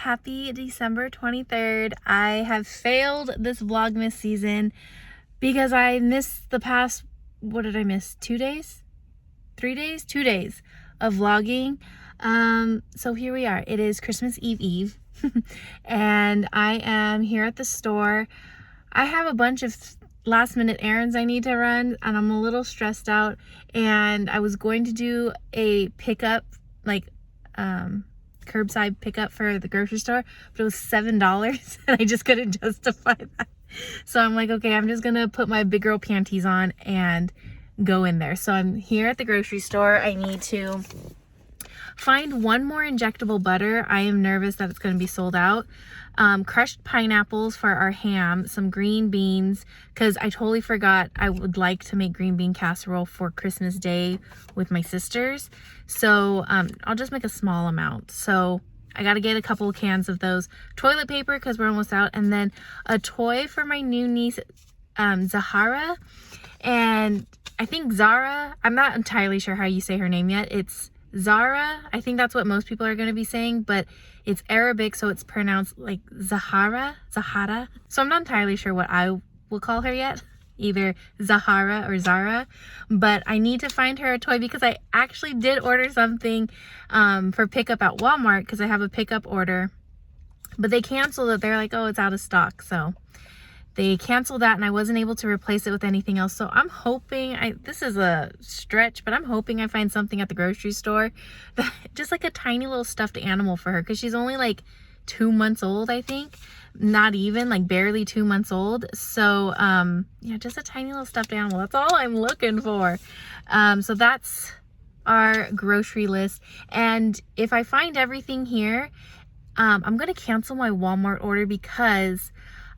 happy December 23rd. I have failed this Vlogmas season because I missed the past, what did I miss? 2 days? 3 days? 2 days of vlogging. So here we are. It is Christmas Eve and I am here at the store. I have a bunch of last minute errands I need to run and I'm a little stressed out, and I was going to do a pickup, like curbside pickup for the grocery store, but it was $7 and I just couldn't justify that. So I'm like, okay, I'm just gonna put my big girl panties on and go in there. So I'm here at the grocery store. I need to find one more injectable butter. I am nervous that it's going to be sold out. Crushed pineapples for our ham, some green beans, because I totally forgot I would like to make green bean casserole for Christmas Day with my sisters. So I'll just make a small amount. So I got to get a couple of cans of those. Toilet paper because we're almost out. And then a toy for my new niece, Zahara. And I think Zara, I'm not entirely sure how you say her name yet. It's Zara. I think that's what most people are going to be saying, but it's Arabic, so it's pronounced like Zahara. So I'm not entirely sure what I will call her yet, either Zahara or Zara, but I need to find her a toy because I actually did order something for pickup at Walmart because I have a pickup order, but they canceled it. They're like, oh, it's out of stock. So they canceled that and I wasn't able to replace it with anything else. So I'm hoping, this is a stretch, but I'm hoping I find something at the grocery store that just like a tiny little stuffed animal for her, because she's only like 2 months old, I think. Not even, like barely 2 months old. So yeah, just a tiny little stuffed animal. That's all I'm looking for. So that's our grocery list. And if I find everything here, I'm gonna cancel my Walmart order because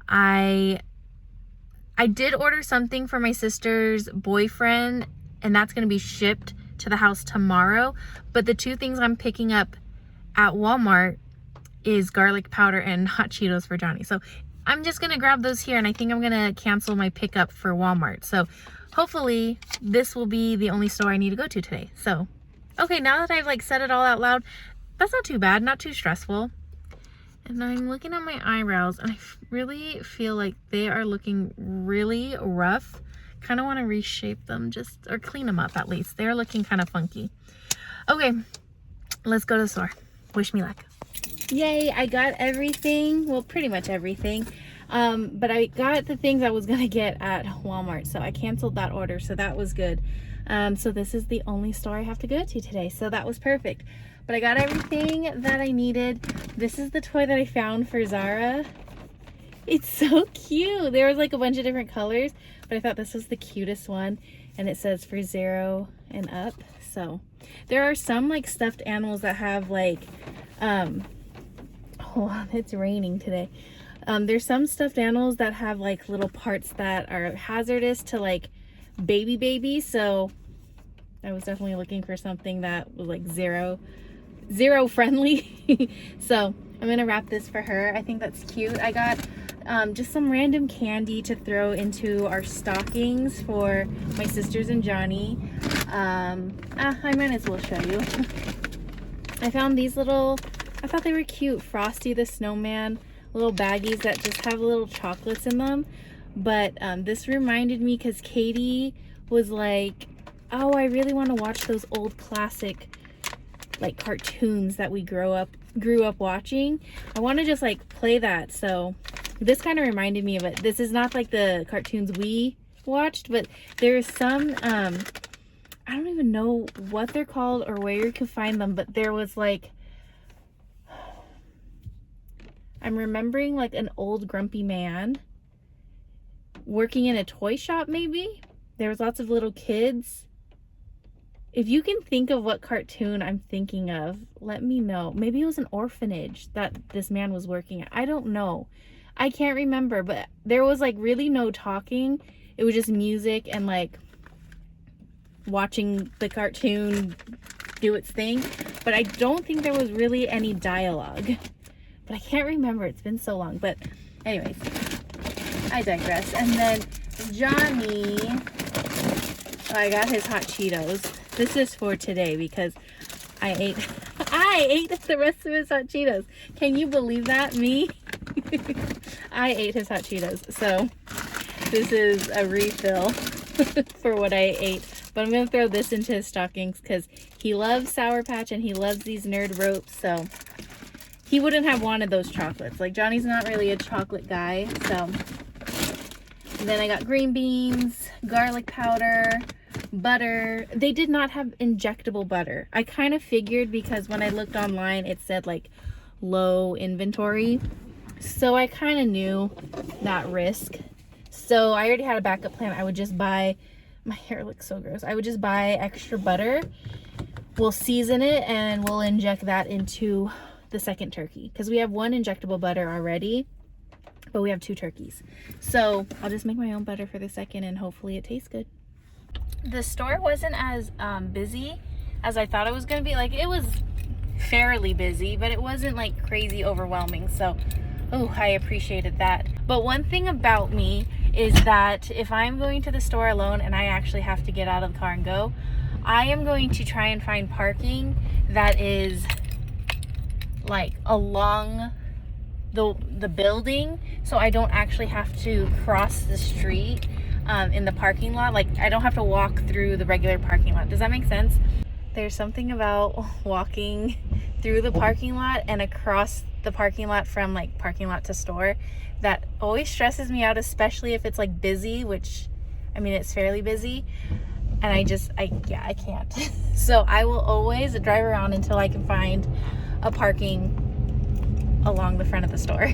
I did order something for my sister's boyfriend, and that's going to be shipped to the house tomorrow. But the two things I'm picking up at Walmart is garlic powder and hot Cheetos for Johnny. So I'm just going to grab those here, and I think I'm going to cancel my pickup for Walmart. So hopefully this will be the only store I need to go to today. So, okay, now that I've like said it all out loud, that's not too bad, not too stressful. And I'm looking at my eyebrows and I really feel like they are looking really rough. Kind of want to reshape them or clean them up at least. They're looking kind of funky. Okay, let's go to the store. Wish me luck. Yay, I got everything. Well, pretty much everything. But I got the things I was going to get at Walmart. So I canceled that order. So that was good. So this is the only store I have to go to today. So that was perfect. But I got everything that I needed. This is the toy that I found for Zara. It's so cute. There was like a bunch of different colors, but I thought this was the cutest one. And it says for 0 and up. So there are some like stuffed animals that have like, oh, it's raining today. There's some stuffed animals that have like little parts that are hazardous to like babies. So I was definitely looking for something that was like zero friendly. So I'm gonna wrap this for her. I think that's cute. I got just some random candy to throw into our stockings for my sisters and Johnny. I might as well show you. I found these little, I thought they were cute, Frosty the Snowman little baggies that just have little chocolates in them. But this reminded me because Katie was like, oh, I really want to watch those old classic like cartoons that we grew up watching. I want to just like play that. So this kind of reminded me of it. This is not like the cartoons we watched, but there's some I don't even know what they're called or where you can find them, but there was like, I'm remembering like an old grumpy man working in a toy shop. Maybe there was lots of little kids. If you can think of what cartoon I'm thinking of, let me know. Maybe it was an orphanage that this man was working at. I don't know. I can't remember, but there was like really no talking. It was just music and like watching the cartoon do its thing. But I don't think there was really any dialogue. But I can't remember. It's been so long. But anyways, I digress. And then Johnny, I got his hot Cheetos. This is for today because I ate, I ate the rest of his hot Cheetos. Can you believe that? Me? I ate his hot Cheetos. So this is a refill for what I ate. But I'm going to throw this into his stockings because he loves Sour Patch and he loves these nerd ropes. So he wouldn't have wanted those chocolates. Like, Johnny's not really a chocolate guy. So and then I got green beans, garlic powder, butter. They did not have injectable butter. I kind of figured because when I looked online, it said like low inventory. So I kind of knew that risk. So I already had a backup plan. I would just buy, my hair looks so gross. I would just buy extra butter. We'll season it and we'll inject that into the second turkey. Because we have one injectable butter already, but we have 2 turkeys. So I'll just make my own butter for the second and hopefully it tastes good. The store wasn't as busy as I thought it was going to be. Like, it was fairly busy, but it wasn't like crazy overwhelming. So, oh, I appreciated that. But one thing about me is that if I'm going to the store alone and I actually have to get out of the car and go, I am going to try and find parking that is like along the building, so I don't actually have to cross the street in the parking lot. Like, I don't have to walk through the regular parking lot. Does that make sense? There's something about walking through the parking lot and across the parking lot from like parking lot to store that always stresses me out, especially if it's like busy, which I mean, it's fairly busy, and I can't. So I will always drive around until I can find a parking along the front of the store.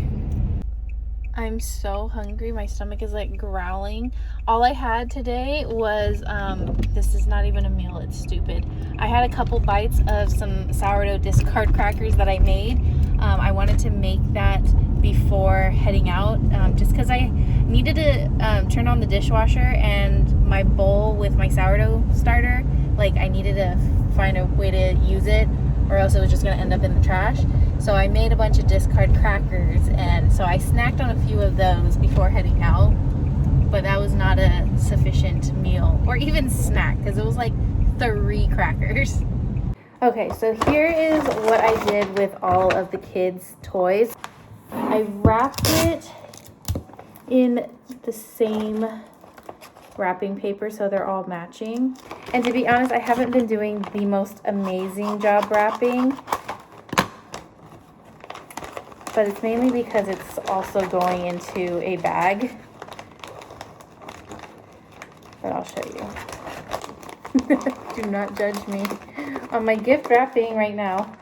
I'm so hungry. My stomach is like growling. All I had today was, this is not even a meal, it's stupid. I had a couple bites of some sourdough discard crackers that I made. I wanted to make that before heading out, just because I needed to turn on the dishwasher and my bowl with my sourdough starter, like I needed to find a way to use it or else it was just going to end up in the trash. So I made a bunch of discard crackers, and so I snacked on a few of those before heading out, but that was not a sufficient meal or even snack because it was like 3 crackers. Okay, so here is what I did with all of the kids' toys. I wrapped it in the same wrapping paper so they're all matching. And to be honest, I haven't been doing the most amazing job wrapping, but it's mainly because it's also going into a bag. But I'll show you. Do not judge me on my gift wrapping right now.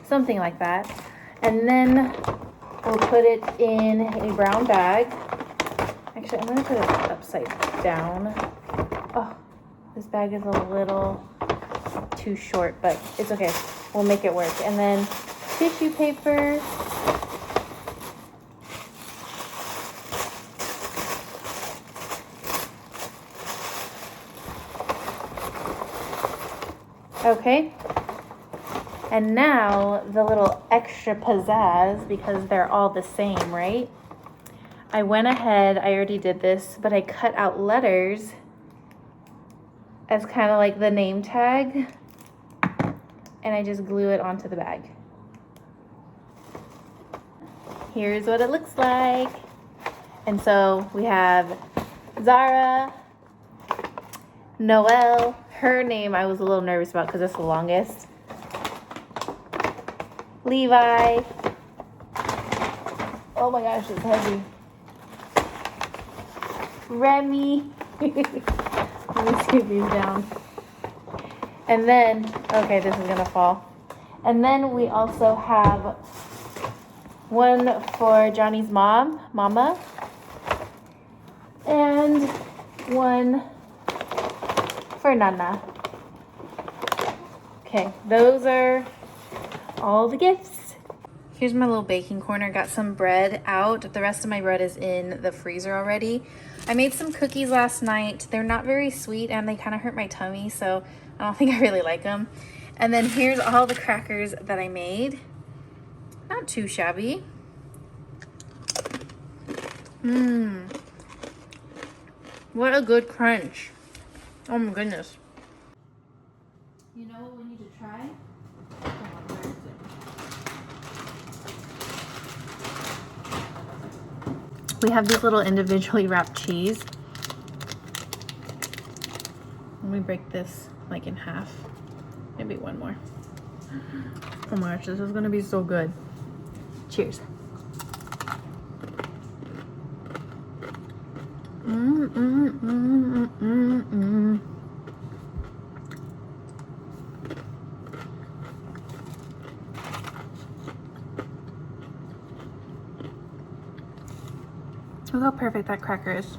Something like that. And then we'll put it in a brown bag. Actually, I'm gonna put it upside down. Oh, this bag is a little too short, but it's okay. We'll make it work. And then tissue paper. Okay. And now the little extra pizzazz, because they're all the same, right? I went ahead, I already did this, but I cut out letters as kind of like the name tag, and I just glue it onto the bag. Here's what it looks like. And so we have Zara, Noelle, her name I was a little nervous about because it's the longest, Levi, oh my gosh, it's heavy, Remy. Let me scoop these down. And then, okay, this is gonna fall. And then we also have one for Johnny's mama, and one for Nana. Okay, those are all the gifts. Here's my little baking corner. Got some bread out. The rest of my bread is in the freezer already. I made some cookies last night. They're not very sweet and they kind of hurt my tummy, so I don't think I really like them. And then here's all the crackers that I made. Not too shabby. What a good crunch. Oh my goodness. You know what we need to try? We have these little individually wrapped cheese. Let me break this like in half. Maybe one more. Oh my gosh, this is gonna be so good. Cheers. Look how perfect that cracker is.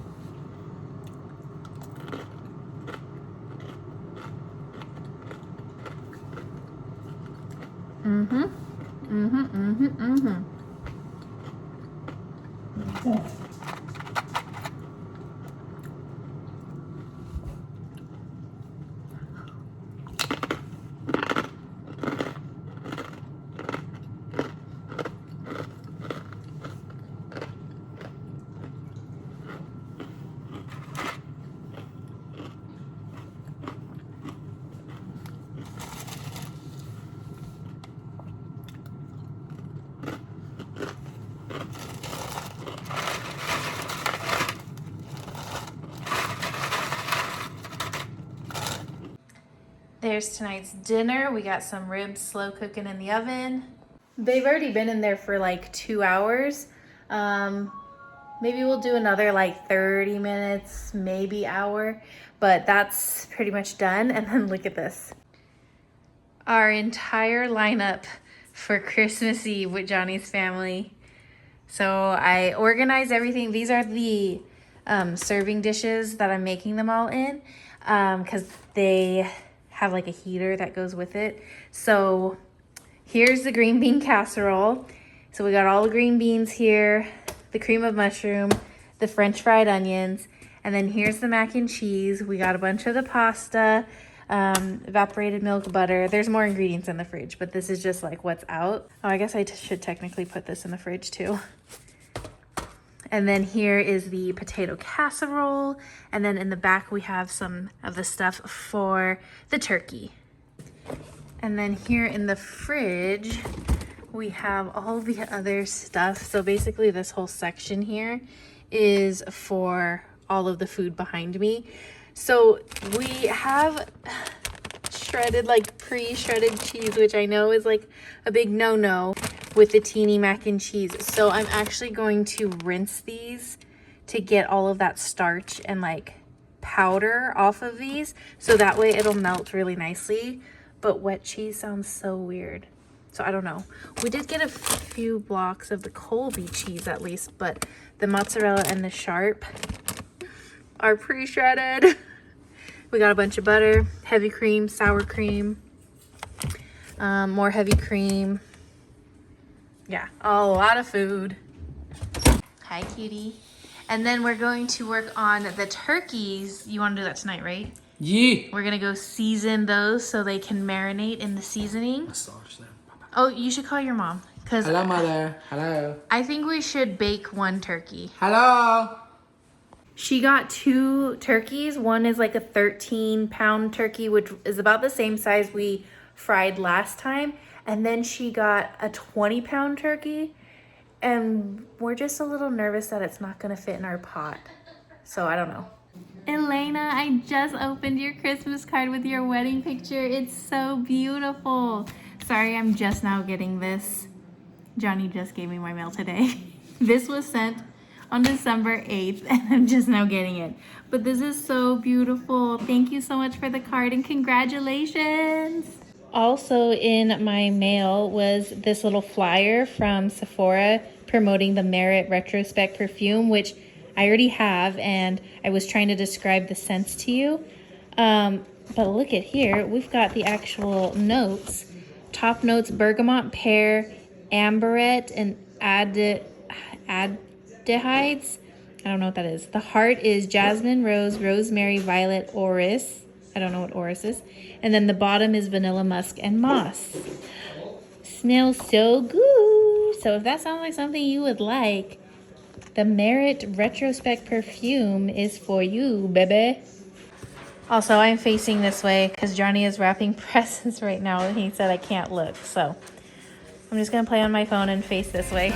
There's tonight's dinner. We got some ribs slow cooking in the oven. They've already been in there for like 2 hours. Maybe we'll do another like 30 minutes, maybe hour, but that's pretty much done. And then look at this. Our entire lineup for Christmas Eve with Johnny's family. So I organized everything. These are the serving dishes that I'm making them all in because they have like a heater that goes with it. So here's the green bean casserole. So we got all the green beans here, the cream of mushroom, the French fried onions, and then here's the mac and cheese. We got a bunch of the pasta, evaporated milk, butter. There's more ingredients in the fridge, but this is just like what's out. Oh, I guess I should technically put this in the fridge too. And then here is the potato casserole. And then in the back, we have some of the stuff for the turkey. And then here in the fridge, we have all the other stuff. So basically this whole section here is for all of the food behind me. So we have shredded, like pre-shredded cheese, which I know is like a big no-no with the teeny mac and cheese. So I'm actually going to rinse these to get all of that starch and like powder off of these. So that way it'll melt really nicely. But wet cheese sounds so weird. So I don't know. We did get a few blocks of the Colby cheese at least, but the mozzarella and the Sharp are pre-shredded. We got a bunch of butter, heavy cream, sour cream, more heavy cream. Yeah, a lot of food. Hi, cutie. And then we're going to work on the turkeys. You want to do that tonight, right? Yeah. We're going to go season those so they can marinate in the seasoning. Massage them. Oh, you should call your mom. Hello, mother. Hello. I think we should bake one turkey. Hello. She got 2 turkeys. One is like a 13-pound turkey, which is about the same size we fried last time. And then she got a 20-pound turkey. And we're just a little nervous that it's not going to fit in our pot. So I don't know. Elena, I just opened your Christmas card with your wedding picture. It's so beautiful. Sorry, I'm just now getting this. Johnny just gave me my mail today. This was sent on December 8th, and I'm just now getting it. But this is so beautiful. Thank you so much for the card, and congratulations. Also in my mail was this little flyer from Sephora promoting the Merit Retrospect perfume, which I already have, and I was trying to describe the scents to you. But look at here, we've got the actual notes. Top notes: bergamot, pear, amberette, and aldehydes. I don't know what that is. The heart is jasmine, rose, rosemary, violet, orris. I don't know what orris is. And then the bottom is vanilla, musk, and moss. Smells so good. So if that sounds like something you would like, the Merit Retrospect perfume is for you, baby. Also, I'm facing this way because Johnny is wrapping presents right now, and he said I can't look. So I'm just going to play on my phone and face this way.